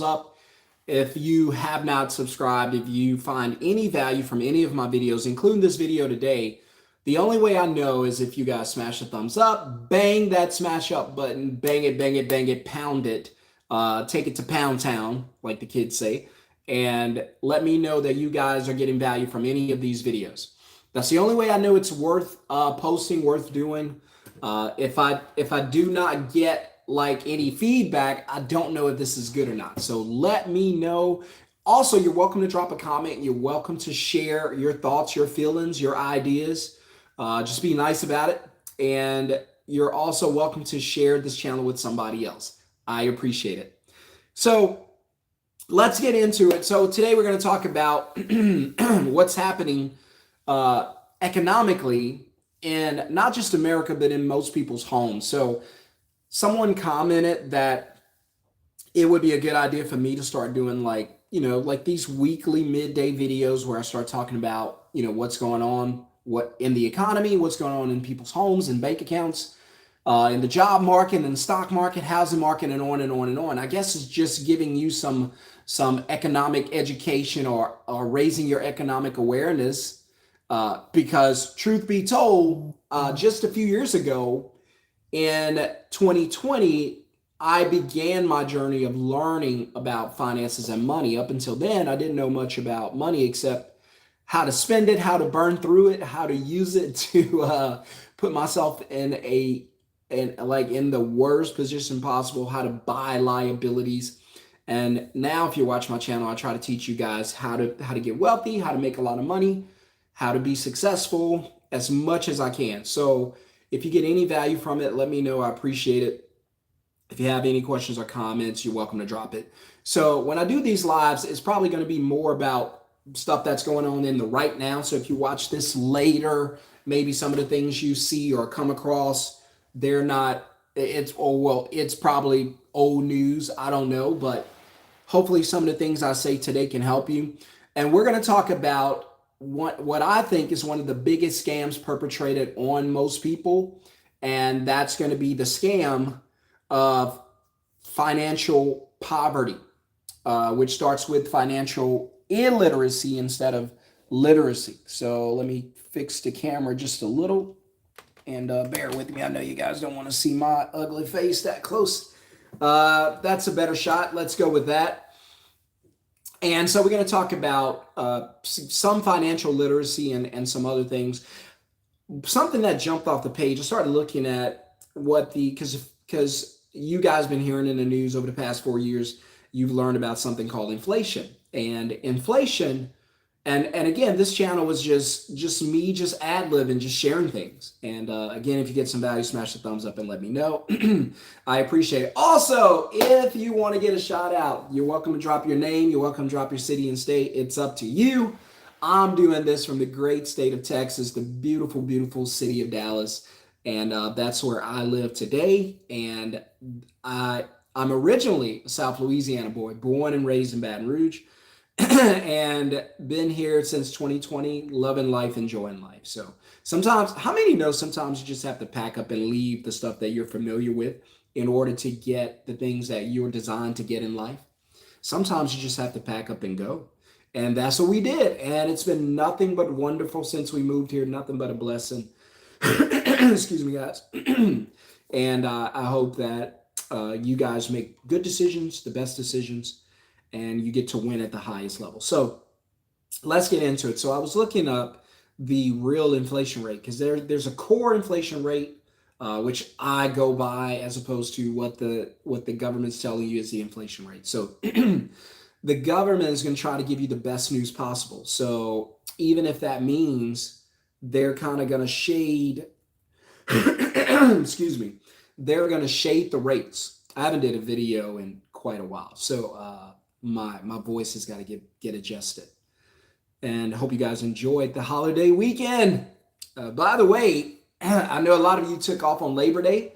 up. If you have not subscribed, if you find any value from any of my videos, including this video today, the only way I know is if you guys smash the thumbs up, bang that smash up button, bang it, bang it, bang it, pound it, take it to Pound Town, like the kids say, and let me know that you guys are getting value from any of these videos. That's the only way I know it's worth posting, worth doing. If I do not get like any feedback, I don't know if this is good or not. So let me know. Also, you're welcome to drop a comment. You're welcome to share your thoughts, your feelings, your ideas. Just be nice about it. And you're also welcome to share this channel with somebody else. I appreciate it. So let's get into it. So today we're going to talk about what's happening economically in not just America, but in most people's homes. So someone commented that it would be a good idea for me to start doing like these weekly midday videos where I start talking about, what's going on, what in the economy, what's going on in people's homes and bank accounts, in the job market and the stock market, housing market, and on and on and on. I guess it's just giving you some economic education or raising your economic awareness. Because truth be told, just a few years ago in 2020, I began my journey of learning about finances and money. Up until then, I didn't know much about money except how to spend it, how to burn through it, how to use it to put myself in the worst position possible, how to buy liabilities. And now, if you watch my channel, I try to teach you guys how to get wealthy, how to make a lot of money, how to be successful as much as I can. So if you get any value from it, let me know. I appreciate it. If you have any questions or comments, you're welcome to drop it. So when I do these lives, it's probably going to be more about stuff that's going on in the right now. So if you watch this later, maybe some of the things you see or come across, it's probably old news. I don't know, but hopefully some of the things I say today can help you. And we're going to talk about what I think is one of the biggest scams perpetrated on most people, and that's going to be the scam of financial poverty, which starts with financial illiteracy instead of literacy. So let me fix the camera just a little, and bear with me. I know you guys don't want to see my ugly face that close. That's a better shot. Let's go with that. And so we're going to talk about some financial literacy and some other things. Something that jumped off the page, I started looking at because you guys have been hearing in the news over the past 4 years, you've learned about something called inflation. And inflation, and again, this channel was just me just ad-libbing, just sharing things. And again, if you get some value, smash the thumbs up and let me know. I appreciate it. Also, if you want to get a shout out, you're welcome to drop your name. You're welcome to drop your city and state. It's up to you. I'm doing this from the great state of Texas, the beautiful, beautiful city of Dallas. And that's where I live today. And I'm originally a South Louisiana boy, born and raised in Baton Rouge. And been here since 2020, loving life, enjoying life. So sometimes, how many know sometimes you just have to pack up and leave the stuff that you're familiar with in order to get the things that you're designed to get in life? Sometimes you just have to pack up and go. And that's what we did. And it's been nothing but wonderful since we moved here, nothing but a blessing. Excuse me, guys. And I hope that you guys make good decisions, the best decisions, and you get to win at the highest level. So let's get into it. So I was looking up the real inflation rate because there's a core inflation rate, which I go by as opposed to what the government's telling you is the inflation rate. So the government is going to try to give you the best news possible. So even if that means they're kind of going to shade, excuse me, they're going to shade the rates. I haven't did a video in quite a while. So, my voice has got to get adjusted, and hope you guys enjoyed the holiday weekend. By the way, I know a lot of you took off on Labor Day.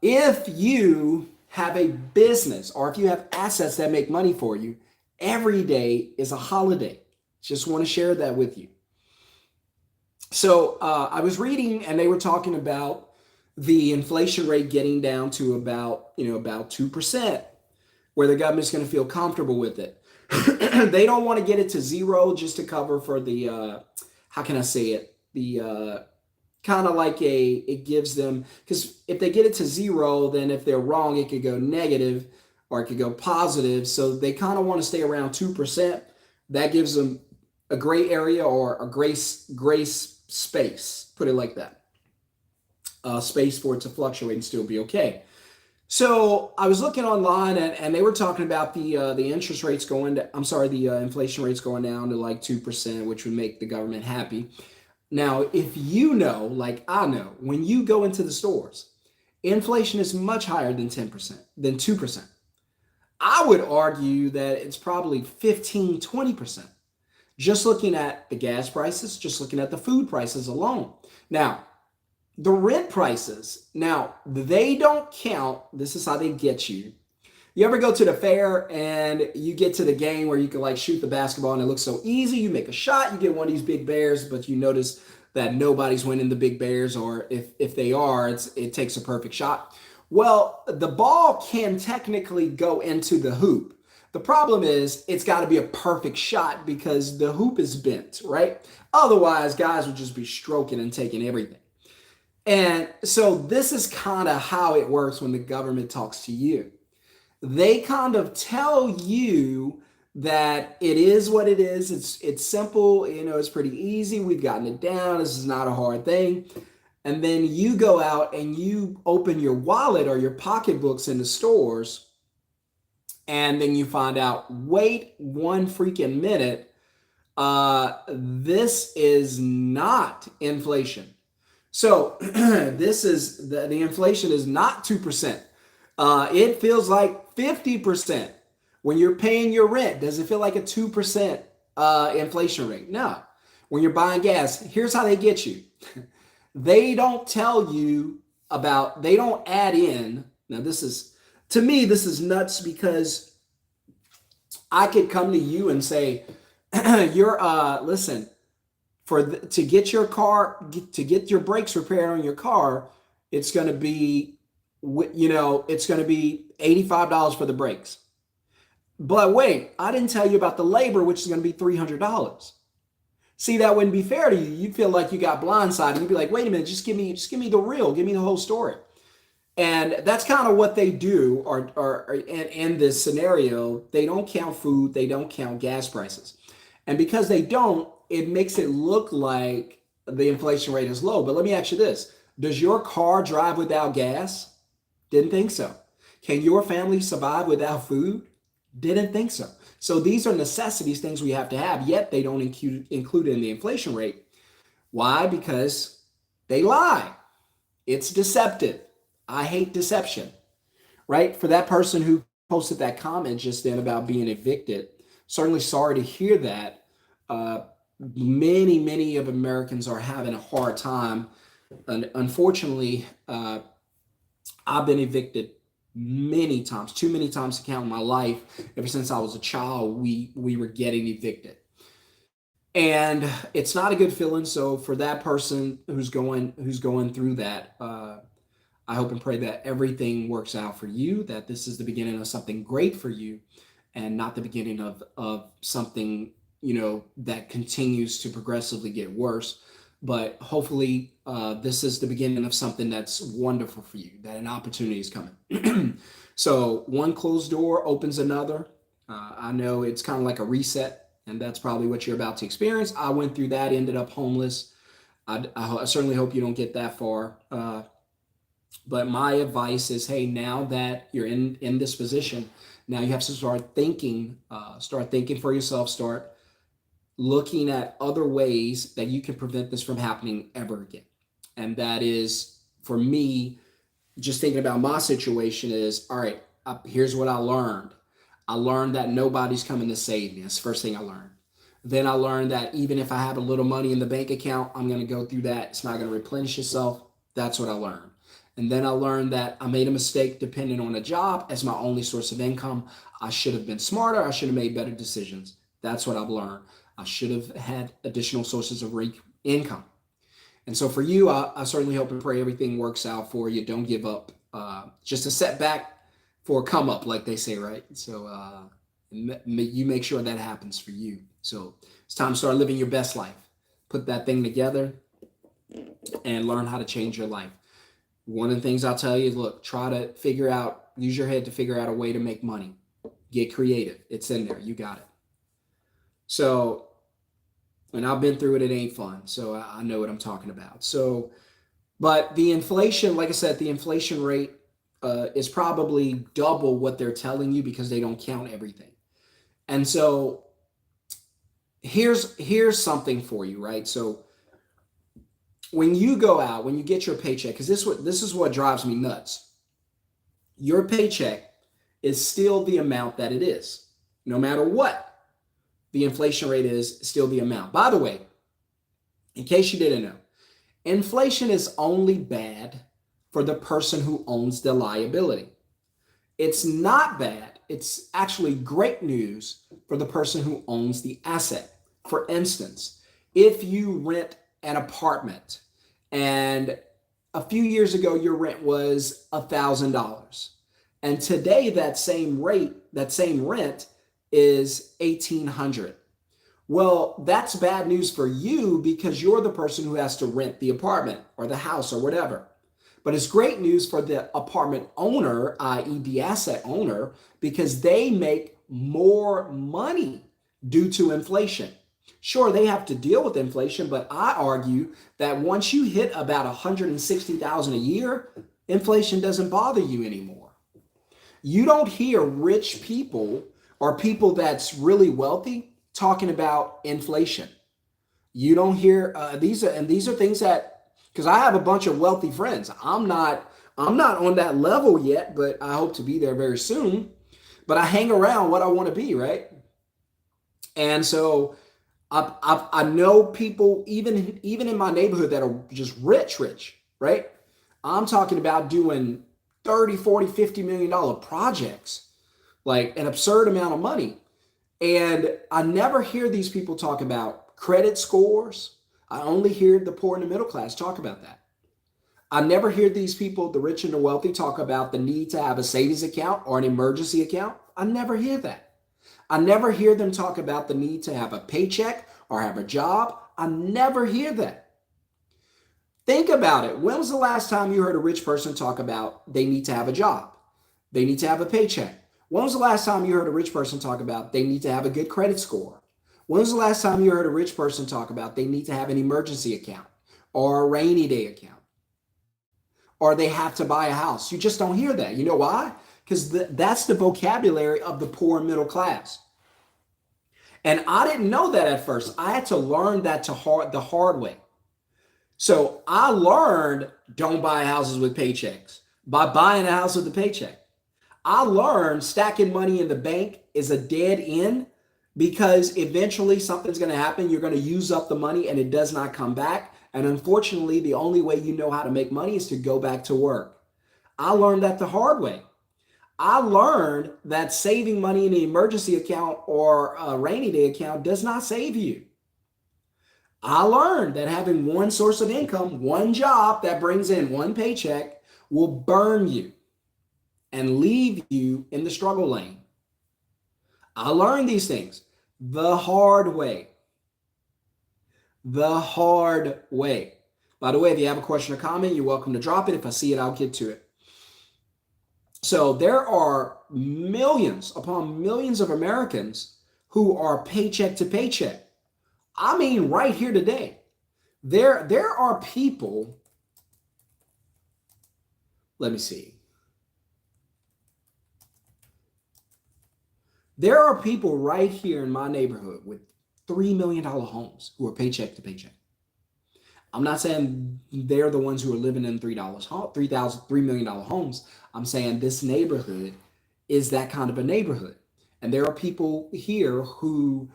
If you have a business or if you have assets that make money for you, every day is a holiday. Just want to share that with you. So I was reading, and they were talking about the inflation rate getting down to about 2%. where the government's going to feel comfortable with it. They don't want to get it to zero just to cover for the how can I say it? The kind of like it gives them, because if they get it to zero, then if they're wrong, it could go negative or it could go positive. So they kind of want to stay around 2%. That gives them a gray area or a grace space, put it like that. Space for it to fluctuate and still be okay. So I was looking online, and they were talking about the interest rates going to, I'm sorry, the inflation rates going down to like 2%, which would make the government happy. Now, if you know, like I know, when you go into the stores, inflation is much higher than 10%, than 2%. I would argue that it's probably 15, 20%. Just looking at the gas prices, just looking at the food prices alone. Now, the rent prices, now they don't count. This is how they get you. You ever go to the fair and you get to the game where you can like shoot the basketball and it looks so easy? You make a shot, you get one of these big bears, but you notice that nobody's winning the big bears, or if they are, it takes a perfect shot. Well, the ball can technically go into the hoop. The problem is it's got to be a perfect shot because the hoop is bent, right? Otherwise, guys would just be stroking and taking everything. And so this is kind of how it works when the government talks to you. They kind of tell you that it is what it is. It's simple, it's pretty easy. We've gotten it down. This is not a hard thing. And then you go out and you open your wallet or your pocketbooks in the stores, and then you find out, wait one freaking minute, this is not inflation. So this is the inflation is not 2%. It feels like 50%. When you're paying your rent, does it feel like a 2% inflation rate? No. When you're buying gas, here's how they get you. They don't tell you about, they don't add in. Now to me, this is nuts, because I could come to you and say, listen, to get your car, to get your brakes repaired on your car, it's going to be, it's going to be $85 for the brakes. But wait, I didn't tell you about the labor, which is going to be $300. See, that wouldn't be fair to you. You'd feel like you got blindsided. You'd be like, wait a minute, just give me the real, give me the whole story. And that's kind of what they do, or in this scenario. They don't count food, they don't count gas prices. And because they don't, it makes it look like the inflation rate is low. But let me ask you this. Does your car drive without gas? Didn't think so. Can your family survive without food? Didn't think so. So these are necessities, things we have to have, yet they don't include it in the inflation rate. Why? Because they lie. It's deceptive. I hate deception, right? For that person who posted that comment just then about being evicted, certainly sorry to hear that. Many of Americans are having a hard time. And unfortunately, I've been evicted many times, too many times to count in my life. Ever since I was a child, we were getting evicted. And it's not a good feeling. So for that person who's going through that, I hope and pray that everything works out for you, that this is the beginning of something great for you and not the beginning of something, that continues to progressively get worse. But hopefully this is the beginning of something that's wonderful for you, that an opportunity is coming. So one closed door opens another. I know it's kind of like a reset, and that's probably what you're about to experience. I went through that, ended up homeless. I certainly hope you don't get that far. But my advice is, hey, now that you're in this position, now you have to start thinking for yourself, start looking at other ways that you can prevent this from happening ever again. And that is, for me, just thinking about my situation is, all right, here's what I learned. I learned that nobody's coming to save me. That's the first thing I learned. Then I learned that even if I have a little money in the bank account, I'm going to go through that. It's not going to replenish itself. That's what I learned. And then I learned that I made a mistake depending on a job as my only source of income. I should have been smarter. I should have made better decisions. That's what I've learned. I should have had additional sources of income. And so for you, I certainly hope and pray everything works out for you. Don't give up. Just a setback for a come up, like they say, right? So you make sure that happens for you. So it's time to start living your best life. Put that thing together and learn how to change your life. One of the things I'll tell you is, look, try to figure out, use your head to figure out a way to make money. Get creative. It's in there. You got it. So, and I've been through it. It ain't fun. So I know what I'm talking about. So, but the inflation, like I said, the inflation rate is probably double what they're telling you because they don't count everything. And so here's something for you, right? So when you go out, when you get your paycheck, because this is what drives me nuts. Your paycheck is still the amount that it is, no matter what the inflation rate is, still the amount. By the way, in case you didn't know, inflation is only bad for the person who owns the liability. It's not bad. It's actually great news for the person who owns the asset. For instance, if you rent an apartment and a few years ago your rent was $1,000 and today that same rent is $1,800. Well, that's bad news for you because you're the person who has to rent the apartment or the house or whatever. But it's great news for the apartment owner, i.e. the asset owner, because they make more money due to inflation. Sure, they have to deal with inflation, but I argue that once you hit about $160,000 a year, inflation doesn't bother you anymore. You don't hear rich people or people that's really wealthy talking about inflation. You don't hear these are things that, because I have a bunch of wealthy friends. I'm not on that level yet, but I hope to be there very soon. But I hang around what I want to be, right? And so I know people even in my neighborhood that are just rich, right? I'm talking about doing 30, 40, $50 million projects, like an absurd amount of money. And I never hear these people talk about credit scores. I only hear the poor and the middle class talk about that. I never hear these people, the rich and the wealthy, talk about the need to have a savings account or an emergency account. I never hear that. I never hear them talk about the need to have a paycheck or have a job. I never hear that. Think about it. When was the last time you heard a rich person talk about they need to have a job? They need to have a paycheck. When was the last time you heard a rich person talk about they need to have a good credit score? When was the last time you heard a rich person talk about they need to have an emergency account or a rainy day account or they have to buy a house? You just don't hear that. You know why? Because that's the vocabulary of the poor and middle class. And I didn't know that at first. I had to learn that the hard way. So I learned don't buy houses with paychecks by buying a house with a paycheck. I learned stacking money in the bank is a dead end because eventually something's going to happen. You're going to use up the money and it does not come back. And unfortunately, the only way you know how to make money is to go back to work. I learned that the hard way. I learned that saving money in an emergency account or a rainy day account does not save you. I learned that having one source of income, one job that brings in one paycheck will burn you and leave you in the struggle lane. I learned these things the hard way. The hard way. By the way, if you have a question or comment, you're welcome to drop it. If I see it, I'll get to it. So there are millions upon millions of Americans who are paycheck to paycheck. I mean, right here today, there are people, let me see. There are people right here in my neighborhood with $3 million homes who are paycheck to paycheck. I'm not saying they're the ones who are living in $3 million homes. I'm saying this neighborhood is that kind of a neighborhood. And there are people here who,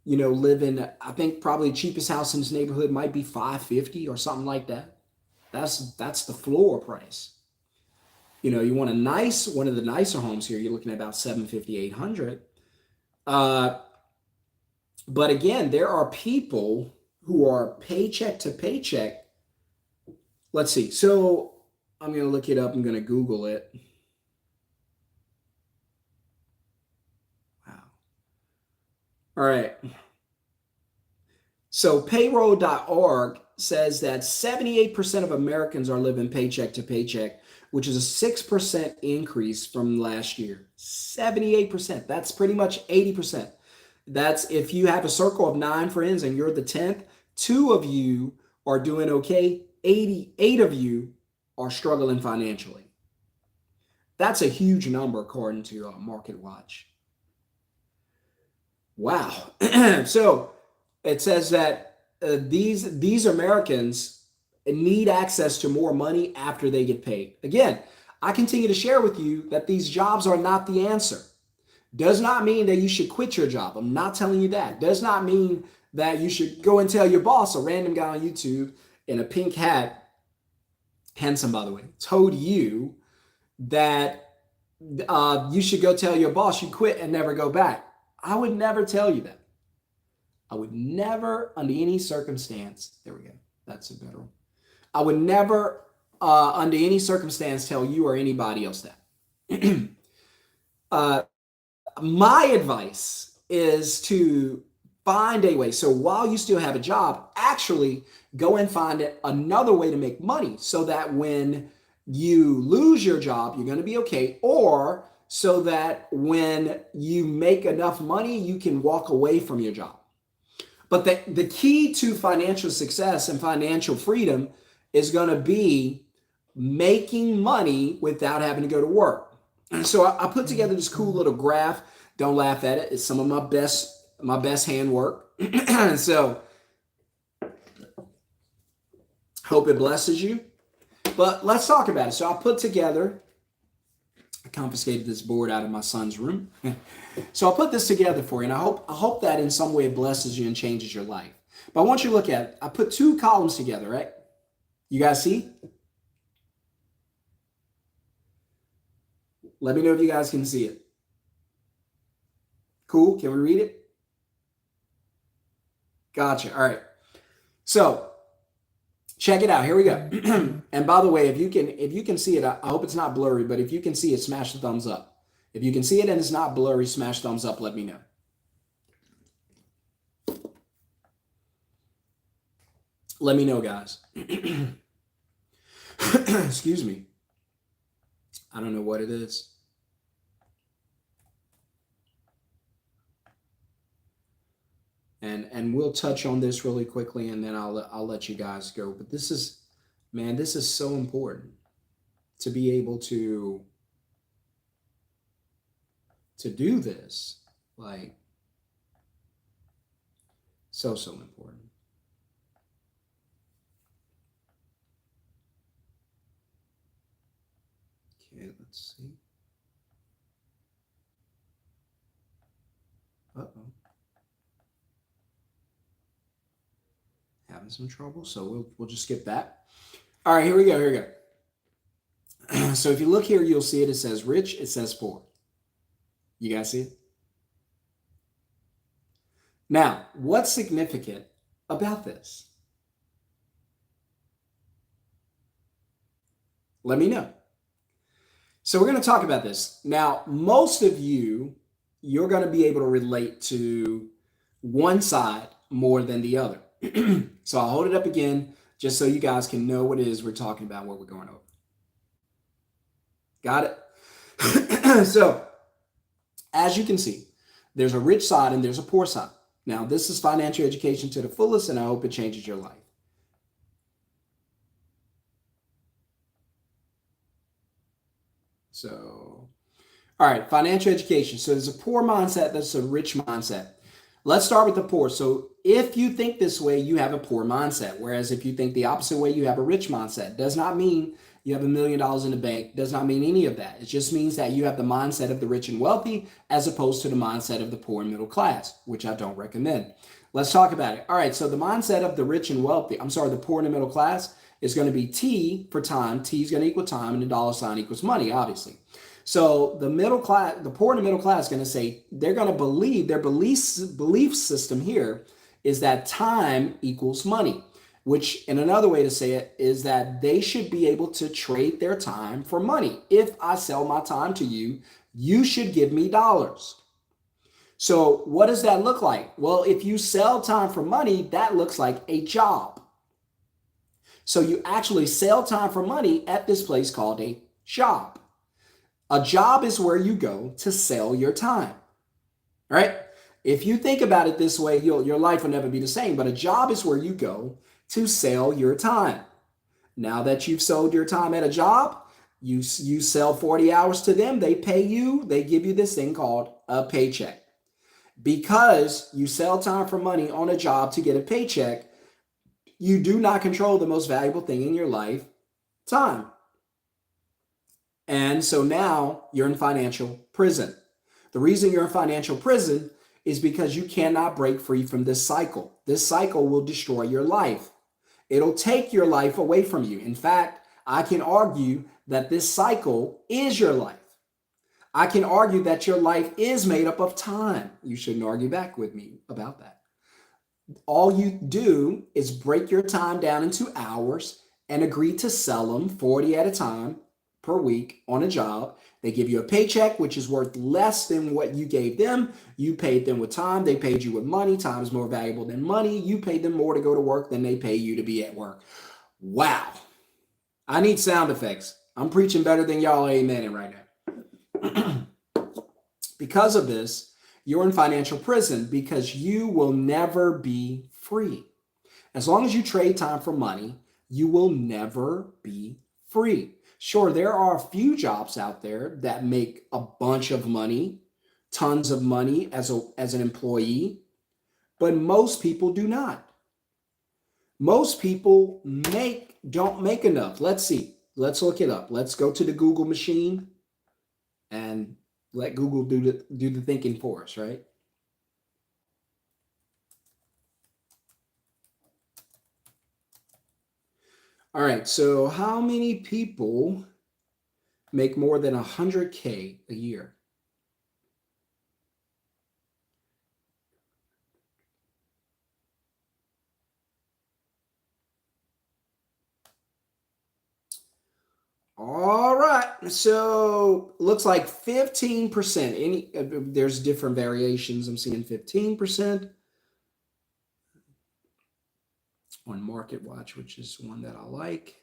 live in, I think probably the cheapest house in this neighborhood might be $550 or something like that. That's the floor price. You want one of the nicer homes here, you're looking at about $750, $800. But again, there are people who are paycheck to paycheck. Let's see. So I'm going to look it up. I'm going to Google it. All right. So payroll.org says that 78% of Americans are living paycheck to paycheck, which is a 6% increase from last year. 78%. That's pretty much 80%. That's if you have a circle of 9 friends and you're the 10th, two of you are doing okay, 88 of you are struggling financially. That's a huge number according to Market Watch. Wow. So it says that these Americans need access to more money after they get paid. Again, I continue to share with you that these jobs are not the answer. Does not mean that you should quit your job. I'm not telling you that. Does not mean that you should go and tell your boss, a random guy on YouTube in a pink hat, handsome by the way, told you that you should go tell your boss you quit and never go back. I would never tell you that. I would never, under any circumstance, there we go. That's a better one. I would never, under any circumstance, tell you or anybody else that. My advice is to find a way. So while you still have a job, actually go and find another way to make money so that when you lose your job, you're going to be okay. Or so that when you make enough money, you can walk away from your job. But the key to financial success and financial freedom is going to be making money without having to go to work. And so I put together this cool little graph. Don't laugh at it. It's some of my best handwork. So hope it blesses you. But let's talk about it. So I put together, I confiscated this board out of my son's room. So I'll put this together for you, and I hope that in some way it blesses you and changes your life. But I want you to look at it. I put 2 columns together, right? You guys see? Let me know if you guys can see it. Cool. Can we read it? Gotcha. All right. So check it out. Here we go. And by the way, if you can see it, I hope it's not blurry, but if you can see it, smash the thumbs up. If you can see it and it's not blurry, smash thumbs up. Let me know. Let me know, guys. Excuse me. I don't know what it is. And we'll touch on this really quickly, and then I'll let you guys go. But this is so important to be able to do this. Like, so important. Okay, let's see. Uh-oh. Having some trouble, so we'll just skip that. All right, here we go. So if you look here, you'll see it. It says rich, it says poor. You guys see it? Now, what's significant about this? Let me know. So we're going to talk about this. Now, most of you're going to be able to relate to one side more than the other. So I'll hold it up again just so you guys can know what it is we're talking about, what we're going over. Got it? So as you can see, there's a rich side and there's a poor side. Now, this is financial education to the fullest, and I hope it changes your life. So, all right, financial education. So there's a poor mindset, there's a rich mindset. Let's start with the poor. So if you think this way, you have a poor mindset. Whereas if you think the opposite way, you have a rich mindset. Does not mean you have $1 million in the bank. Does not mean any of that. It just means that you have the mindset of the rich and wealthy as opposed to the mindset of the poor and middle class, which I don't recommend. Let's talk about it. All right, so the mindset of the rich and wealthy, the poor and the middle class is going to be T for time. T is going to equal time, and the dollar sign equals money, obviously. So the middle class, the poor and the middle class is going to say, they're going to believe, their belief system here is that time equals money, which in another way to say it is that they should be able to trade their time for money. If I sell my time to you, you should give me dollars. So what does that look like? Well, if you sell time for money, that looks like a job. So you actually sell time for money at this place called a job. A job is where you go to sell your time, right? If you think about it this way, your life will never be the same. But a job is where you go to sell your time. Now that you've sold your time at a job, you sell 40 hours to them, they pay you, they give you this thing called a paycheck. Because you sell time for money on a job to get a paycheck, you do not control the most valuable thing in your life, time. And so now you're in financial prison. The reason you're in financial prison is because you cannot break free from this cycle. This cycle will destroy your life. It'll take your life away from you. In fact, I can argue that this cycle is your life. I can argue that your life is made up of time. You shouldn't argue back with me about that. All you do is break your time down into hours and agree to sell them 40 at a time per week on a job. They give you a paycheck, which is worth less than what you gave them. You paid them with time. They paid you with money. Time is more valuable than money. You paid them more to go to work than they pay you to be at work. Wow. I need sound effects. I'm preaching better than y'all amening right now. Because of this, you're in financial prison because you will never be free. As long as you trade time for money, you will never be free. Sure, there are a few jobs out there that make a bunch of money, tons of money as an employee, but most people do not. Most people don't make enough. Let's see. Let's look it up. Let's go to the Google machine and let Google do the thinking for us, right? All right, so how many people make more than 100K a year? All right, so looks like 15%. There's different variations. I'm seeing 15% on Market Watch, which is one that I like.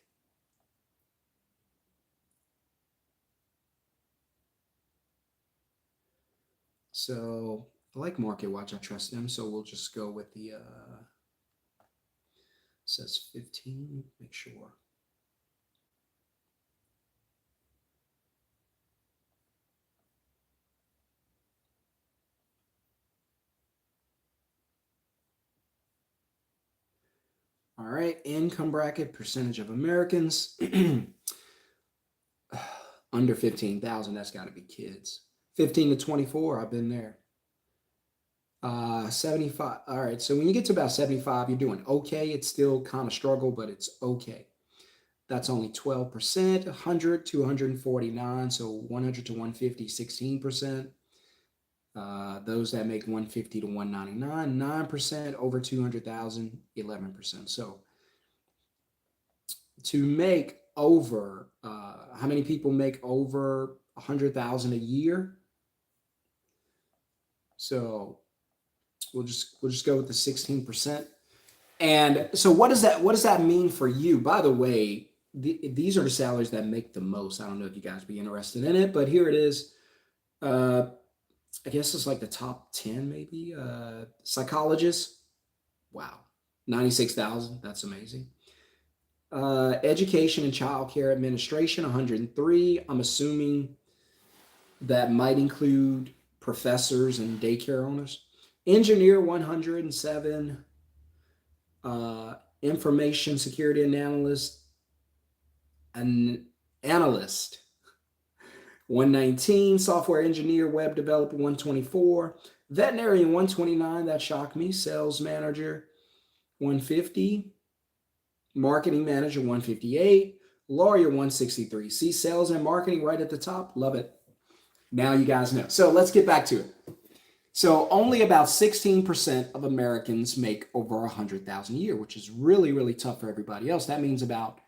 So I like Market Watch. I trust them. So we'll just go with the says 15. Make sure. All right, income bracket, percentage of Americans under 15,000. That's got to be kids. 15 to 24. I've been there. 75. All right, so when you get to about 75, you're doing okay. It's still kind of struggle, but it's okay. That's only 12%. 100 to 149, so 100 to 150, 16%. Those that make 150 to 199, 9%. Over 200,000, 11%. So to make over, how many people make over 100,000 a year? So we'll just go with the 16%. And so what does that mean for you? By the way, these are the salaries that make the most. I don't know if you guys be interested in it, but here it is. I guess it's like the top 10 maybe. Psychologists. Wow. 96,000. That's amazing. Education and child care administration, 103. I'm assuming that might include professors and daycare owners. Engineer, 107. Information security analyst, 119. Software engineer, web developer, 124. Veterinarian, 129. That shocked me. Sales manager, 150. Marketing manager, 158. Lawyer, 163. See sales and marketing right at the top. Love it. Now you guys know. So let's get back to it. So only about 16% of Americans make over 100,000 a year, which is really, really tough for everybody else. That means about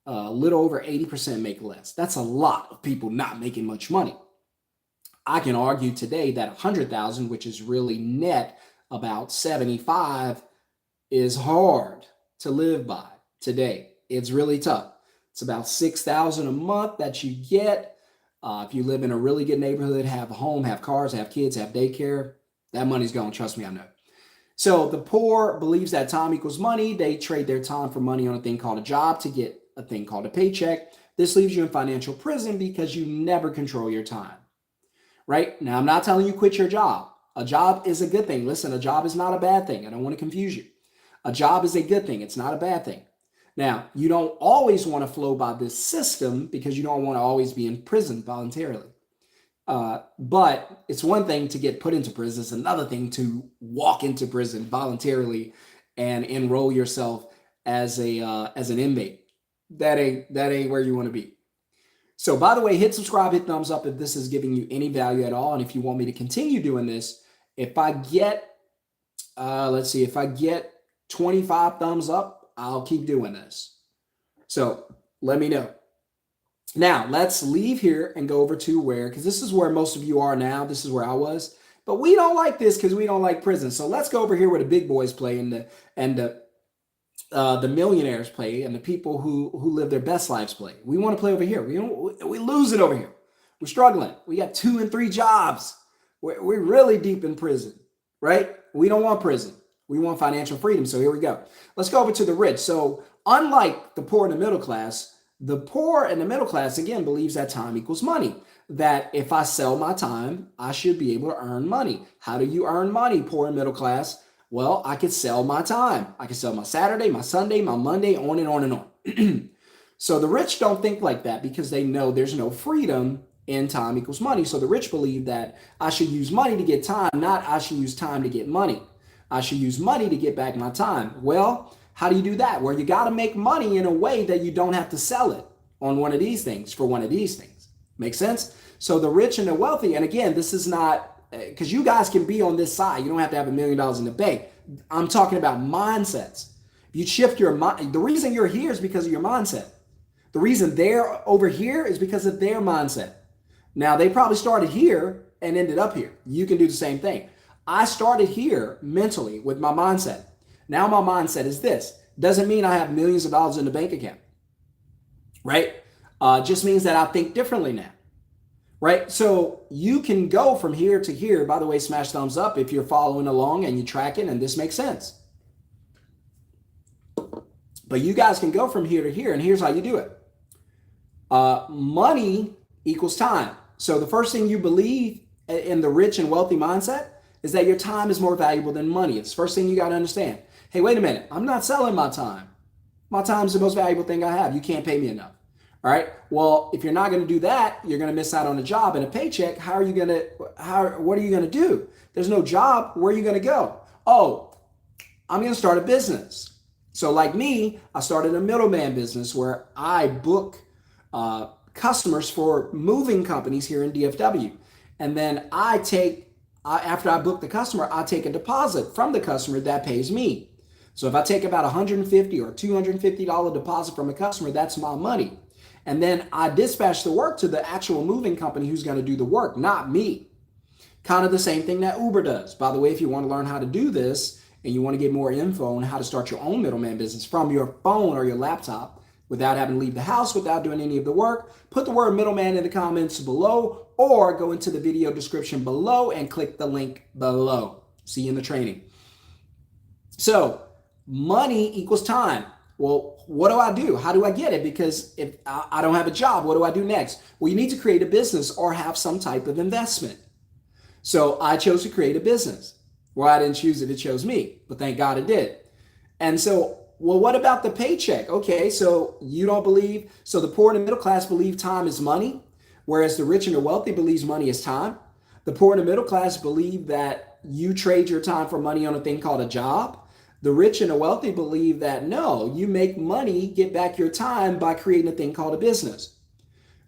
a little over 80% make less. That's a lot of people not making much money. I can argue today that 100,000, which is really net about 75, is hard to live by today. It's really tough. It's about 6,000 a month that you get. If you live in a really good neighborhood, have a home, have cars, have kids, have daycare, that money's gone. Trust me, I know. So the poor believes that time equals money. They trade their time for money on a thing called a job to get a thing called a paycheck. This leaves you in financial prison because you never control your time. Right? Now, I'm not telling you quit your job. A job is a good thing. Listen, a job is not a bad thing. I don't want to confuse you. A job is a good thing. It's not a bad thing. Now, you don't always want to flow by this system because you don't want to always be in prison voluntarily. But it's one thing to get put into prison. It's another thing to walk into prison voluntarily and enroll yourself as an inmate. That ain't where you want to be. So by the way, hit subscribe, hit thumbs up if this is giving you any value at all. And if you want me to continue doing this, if I get, if I get 25 thumbs up, I'll keep doing this. So let me know. Now let's leave here and go over to where, because this is where most of you are now. This is where I was, but we don't like this because we don't like prison. So let's go over here where the big boys play and the millionaires play and the people who live their best lives play. We want to play over here. We lose it over here. We're struggling. We got 2 and 3 jobs. We're really deep in prison, right? We don't want prison. We want financial freedom. So here we go. Let's go over to the rich. So unlike the poor and the middle class, the poor and the middle class, again, believes that time equals money. That if I sell my time, I should be able to earn money. How do you earn money, poor and middle class? Well, I could sell my time. I could sell my Saturday, my Sunday, my Monday, on and on and on. So the rich don't think like that because they know there's no freedom in time equals money. So the rich believe that I should use money to get time, not I should use time to get money. I should use money to get back my time. Well, how do you do that? Well, you got to make money in a way that you don't have to sell it on one of these things for one of these things. Make sense? So the rich and the wealthy, and again, this is not, because you guys can be on this side. You don't have to have $1 million in the bank. I'm talking about mindsets. If you shift your mind, the reason you're here is because of your mindset. The reason they're over here is because of their mindset. Now, they probably started here and ended up here. You can do the same thing. I started here mentally with my mindset. Now my mindset is this. Doesn't mean I have millions of dollars in the bank account, right? Just means that I think differently now, right? So you can go from here to here. By the way, smash thumbs up if you're following along and you track it and this makes sense. But you guys can go from here to here, and here's how you do it. Money equals time. So the first thing you believe in the rich and wealthy mindset is that your time is more valuable than money. It's the first thing you got to understand. Hey, wait a minute. I'm not selling my time. My time is the most valuable thing I have. You can't pay me enough. All right. Well, if you're not going to do that, you're going to miss out on a job and a paycheck. What are you going to do? There's no job. Where are you going to go? Oh, I'm going to start a business. So like me, I started a middleman business where I book customers for moving companies here in DFW. And then after I book the customer, I take a deposit from the customer that pays me. So if I take about $150 or $250 deposit from a customer, that's my money. And then I dispatch the work to the actual moving company who's going to do the work, not me. Kind of the same thing that Uber does. By the way, if you want to learn how to do this and you want to get more info on how to start your own middleman business from your phone or your laptop without having to leave the house, without doing any of the work, put the word middleman in the comments below or go into the video description below and click the link below. See you in the training. So money equals time. Well, what do I do? How do I get it? Because if I don't have a job, what do I do next? Well, you need to create a business or have some type of investment. So I chose to create a business. Well, I didn't choose it. It chose me, but thank God it did. And so, well, what about the paycheck? Okay, so you don't believe, so the poor and the middle class believe time is money, whereas the rich and the wealthy believes money is time. The poor and the middle class believe that you trade your time for money on a thing called a job. The rich and the wealthy believe that no, you make money, get back your time by creating a thing called a business.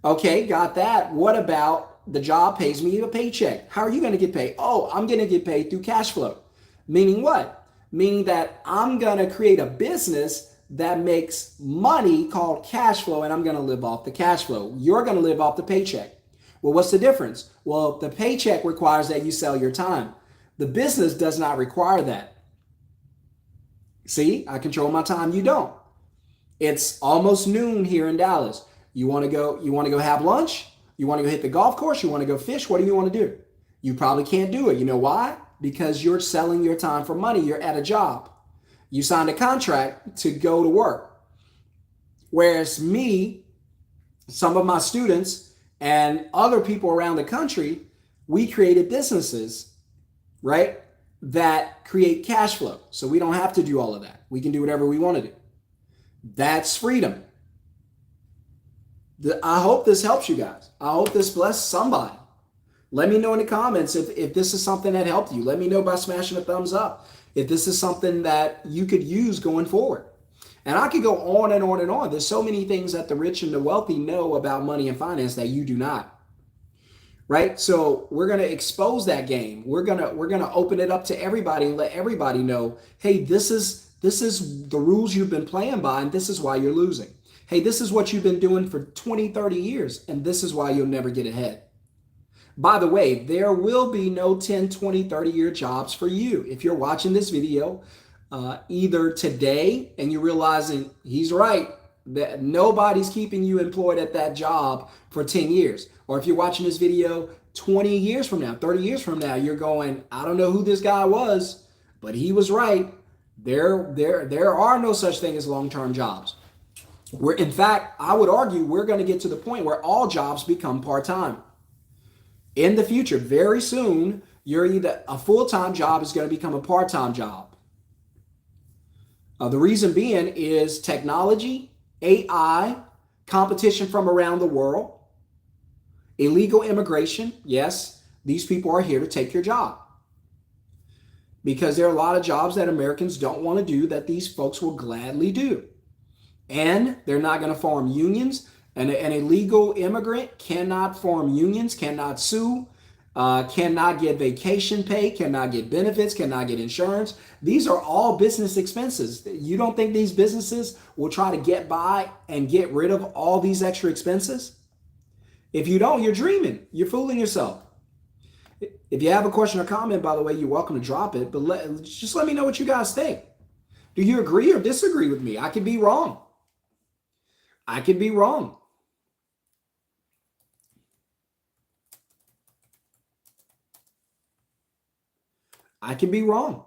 Okay, got that. What about the job pays me a paycheck? How are you going to get paid? Oh, I'm going to get paid through cash flow. Meaning what? Meaning that I'm going to create a business that makes money called cash flow, and I'm going to live off the cash flow. You're going to live off the paycheck. Well, what's the difference? Well, the paycheck requires that you sell your time. The business does not require that. See, I control my time. You don't. It's almost noon here in Dallas. You want to go have lunch? You want to go hit the golf course? You want to go fish? What do you want to do? You probably can't do it. You know why? Because you're selling your time for money. You're at a job. You signed a contract to go to work. Whereas me, some of my students and other people around the country, we created businesses, right? That create cash flow. So we don't have to do all of that. We can do whatever we want to do. That's freedom. I hope this helps you guys. I hope this blesses somebody. Let me know in the comments if this is something that helped you. Let me know by smashing a thumbs up if this is something that you could use going forward. And I could go on and on and on. There's so many things that the rich and the wealthy know about money and finance that you do not. Right? So we're going to expose that game. We're going to open it up to everybody and let everybody know, hey, this is the rules you've been playing by, and this is why you're losing. Hey, this is what you've been doing for 20, 30 years, and this is why you'll never get ahead. By the way, there will be no 10, 20, 30-year jobs for you. If you're watching this video, either today and you're realizing he's right, that nobody's keeping you employed at that job for 10 years. Or if you're watching this video 20 years from now, 30 years from now, you're going, I don't know who this guy was, but he was right. There are no such thing as long-term jobs. In fact, I would argue we're going to get to the point where all jobs become part-time. In the future, very soon, you're either a full-time job is going to become a part-time job. The reason being is technology, AI, competition from around the world, illegal immigration. Yes, these people are here to take your job. Because there are a lot of jobs that Americans don't want to do that these folks will gladly do. And they're not going to form unions. An illegal immigrant cannot form unions, cannot sue, cannot get vacation pay, cannot get benefits, cannot get insurance. These are all business expenses. You don't think these businesses will try to get by and get rid of all these extra expenses? If you don't, you're dreaming. You're fooling yourself. If you have a question or comment, by the way, you're welcome to drop it. But just let me know what you guys think. Do you agree or disagree with me? I could be wrong. I could be wrong. I can be wrong.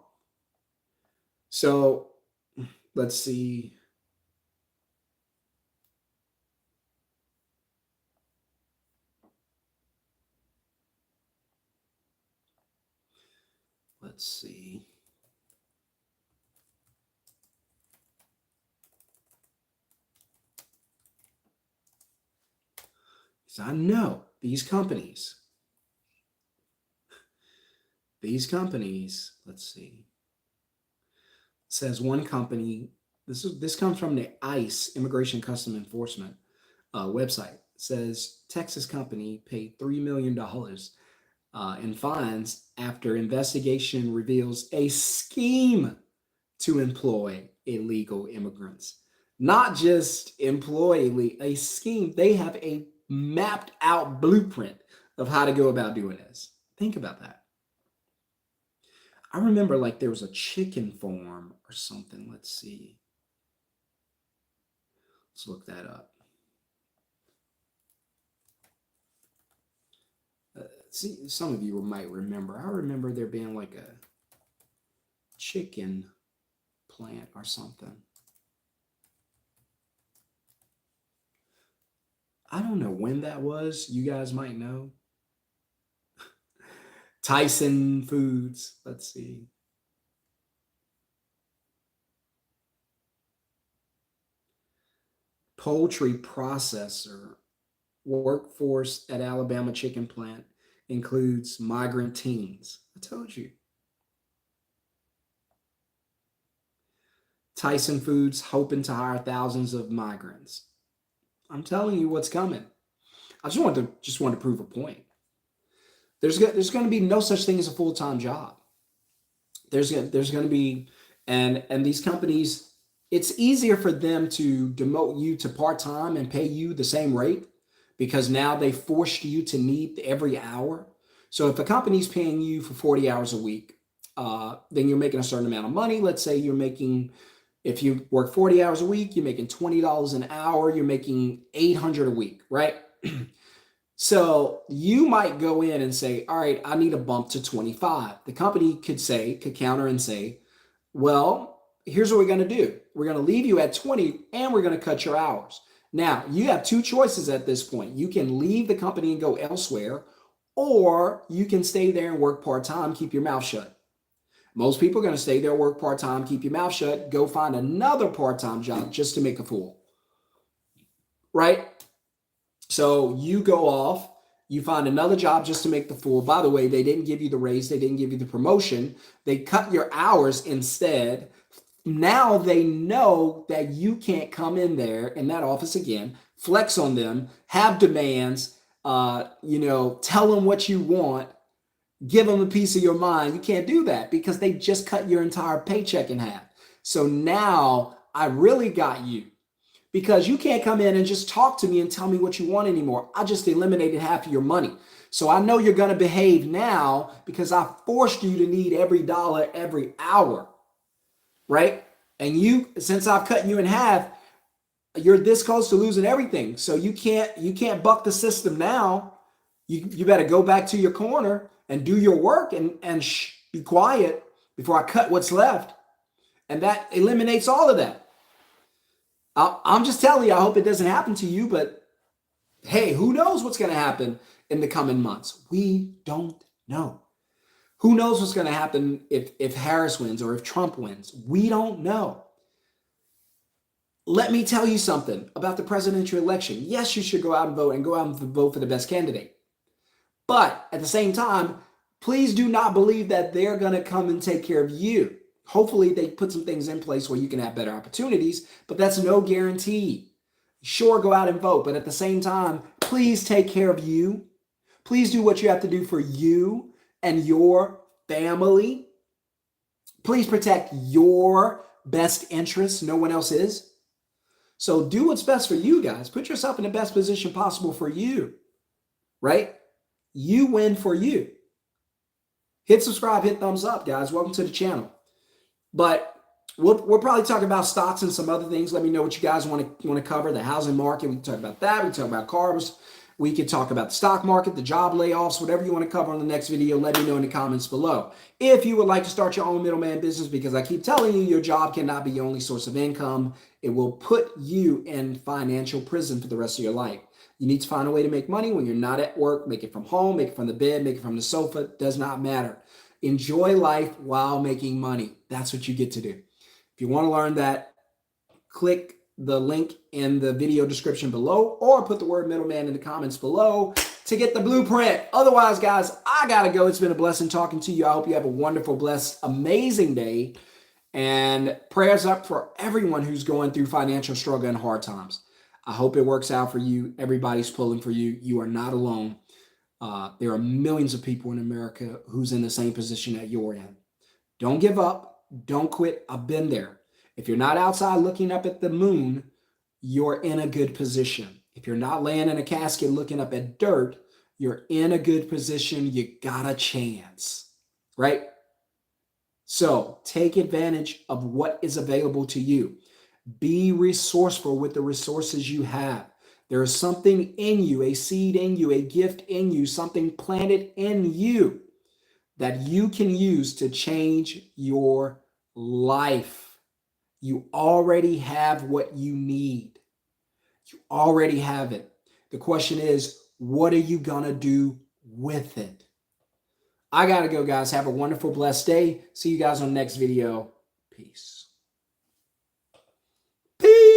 So let's see. Let's see. So I know these companies, let's see. It says one company, this comes from the ICE, Immigration Custom Enforcement website. It says Texas company paid $3 million in fines after investigation reveals a scheme to employ illegal immigrants. Not just employ a scheme. They have a mapped out blueprint of how to go about doing this. Think about that. I remember like there was a chicken farm or something. Let's see. Let's look that up. See, some of you might remember. I remember there being like a chicken plant or something. I don't know when that was. You guys might know. Tyson Foods. Let's see. Poultry processor. Workforce at Alabama chicken plant includes migrant teens. I told you. Tyson Foods hoping to hire thousands of migrants. I'm telling you what's coming. I just want to prove a point. There's going to be no such thing as a full-time job. There's going to be, and these companies, it's easier for them to demote you to part-time and pay you the same rate because now they forced you to need every hour. So if a company's paying you for 40 hours a week, then you're making a certain amount of money. Let's say you're making, if you work 40 hours a week, you're making $20 an hour, you're making 800 a week, right? So you might go in and say, all right, I need a bump to 25. The company could counter and say, well, here's what we're going to do. We're going to leave you at 20 and we're going to cut your hours. Now, you have two choices at this point. You can leave the company and go elsewhere, or you can stay there and work part-time, keep your mouth shut. Most people are going to stay there, work part-time, keep your mouth shut, go find another part-time job just to make a fool, right? So you go off, you find another job just to make the fool. By the way, they didn't give you the raise, they didn't give you the promotion. They cut your hours instead. Now they know that you can't come in there in that office again, flex on them, have demands, tell them what you want, give them a piece of your mind. You can't do that because they just cut your entire paycheck in half. So now I really got you, because you can't come in and just talk to me and tell me what you want anymore. I just eliminated half of your money. So I know you're going to behave now because I forced you to need every dollar every hour, right? And since I've cut you in half, you're this close to losing everything. So you can't buck the system now. You better go back to your corner and do your work and be quiet before I cut what's left. And that eliminates all of that. I'm just telling you, I hope it doesn't happen to you, but hey, who knows what's going to happen in the coming months? We don't know. Who knows what's going to happen if Harris wins or if Trump wins? We don't know. Let me tell you something about the presidential election. Yes, you should go out and vote, and go out and vote for the best candidate. But at the same time, please do not believe that they're going to come and take care of you. Hopefully they put some things in place where you can have better opportunities, but that's no guarantee. Sure, go out and vote, but at the same time, please take care of you. Please do what you have to do for you and your family. Please protect your best interests. No one else is. So do what's best for you guys. Put yourself in the best position possible for you, right? You win for you. Hit subscribe, hit thumbs up, guys. Welcome to the channel. But we'll probably talk about stocks and some other things. Let me know what you guys want to cover. The housing market, we can talk about that. We can talk about cars. We can talk about the stock market, the job layoffs, whatever you want to cover on the next video. Let me know in the comments below. If you would like to start your own middleman business, because I keep telling you, your job cannot be your only source of income. It will put you in financial prison for the rest of your life. You need to find a way to make money when you're not at work. Make it from home, make it from the bed, make it from the sofa. It does not matter. Enjoy life while making money. That's what you get to do. If you want to learn that, click the link in the video description below, or put the word middleman in the comments below to get the blueprint. Otherwise, guys, I got to go. It's been a blessing talking to you. I hope you have a wonderful, blessed, amazing day. And prayers up for everyone who's going through financial struggle and hard times. I hope it works out for you. Everybody's pulling for you. You are not alone. There are millions of people in America who's in the same position that you're in. Don't give up. Don't quit. I've been there. If you're not outside looking up at the moon, you're in a good position. If you're not laying in a casket looking up at dirt, you're in a good position. You got a chance, right? So take advantage of what is available to you. Be resourceful with the resources you have. There is something in you, a seed in you, a gift in you, something planted in you that you can use to change your life. You already have what you need. You already have it. The question is, what are you going to do with it? I got to go, guys. Have a wonderful, blessed day. See you guys on the next video. Peace.